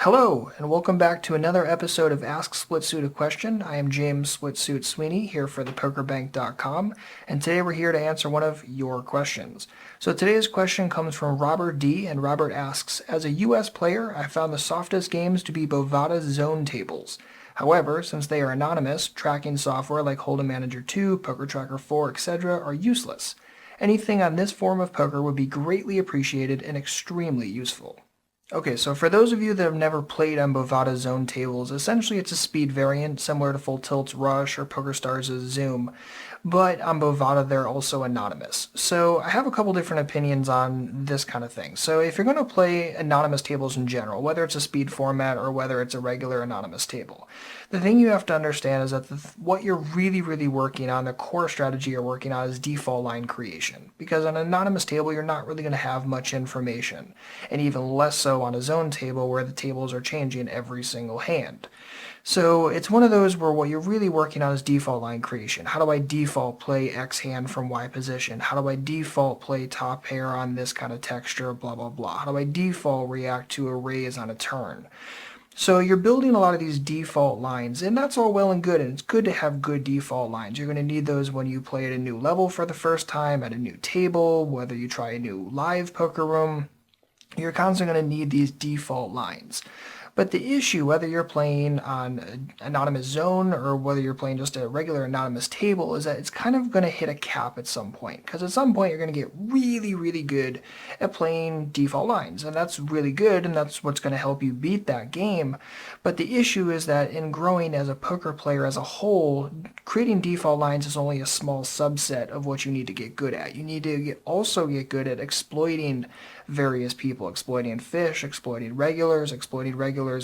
Hello, and welcome back to another episode of Ask SplitSuit a Question. I am James SplitSuit Sweeney here for thepokerbank.com, and today we're here to answer one of your questions. So today's question comes from Robert D, and Robert asks, as a US player, I found the softest games to be Bovada zone tables. However, since they are anonymous, tracking software like Hold'em Manager 2, Poker Tracker 4, etc. are useless. Anything on this form of poker would be greatly appreciated and extremely useful. Okay, so for those of you that have never played on Bovada zone tables, essentially it's a speed variant similar to Full Tilt's Rush or PokerStars' Zoom, but on Bovada they're also anonymous. So I have a couple different opinions on this kind of thing. So if you're going to play anonymous tables in general, whether it's a speed format or whether it's a regular anonymous table, the thing you have to understand is that what you're really working on, the core strategy you're working on is default line creation. Because on an anonymous table, you're not really going to have much information, and even less so on a zone table where the tables are changing every single hand. So it's one of those where what you're really working on is default line creation. How do I default play X hand from Y position? How do I default play top pair on this kind of texture, blah, blah, blah? How do I default react to a raise on a turn? So you're building a lot of these default lines, and that's all well and good, and it's good to have good default lines. You're going to need those when you play at a new level for the first time, at a new table, whether you try a new live poker room. You're constantly going to need these default lines. But the issue, whether you're playing on an anonymous zone or whether you're playing just a regular anonymous table, is that it's kind of going to hit a cap at some point. Because at some point you're going to get really good at playing default lines. And that's really good, and that's what's going to help you beat that game. But the issue is that in growing as a poker player as a whole, creating default lines is only a small subset of what you need to get good at. You need to also get good at exploiting various people, exploiting fish, exploiting regulars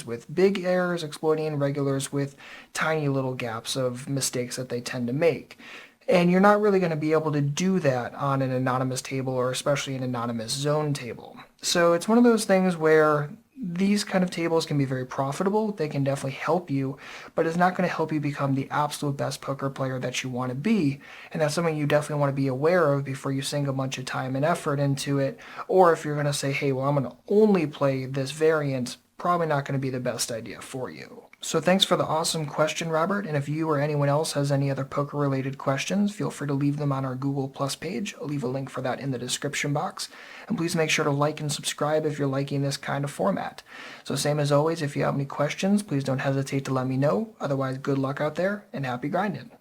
with big errors, exploiting regulars with tiny little gaps of mistakes that they tend to make. And you're not really going to be able to do that on an anonymous table, or especially an anonymous zone table. So it's one of those things where these kind of tables can be very profitable. They can definitely help you, but it's not going to help you become the absolute best poker player that you want to be. And that's something you definitely want to be aware of before you sink a bunch of time and effort into it. Or if you're going to say, hey, well, I'm going to only play this variant, probably not going to be the best idea for you. So thanks for the awesome question, Robert, and if you or anyone else has any other poker-related questions, feel free to leave them on our Google Plus page. I'll leave a link for that in the description box. And please make sure to like and subscribe if you're liking this kind of format. So same as always, if you have any questions, please don't hesitate to let me know. Otherwise, good luck out there, and happy grinding.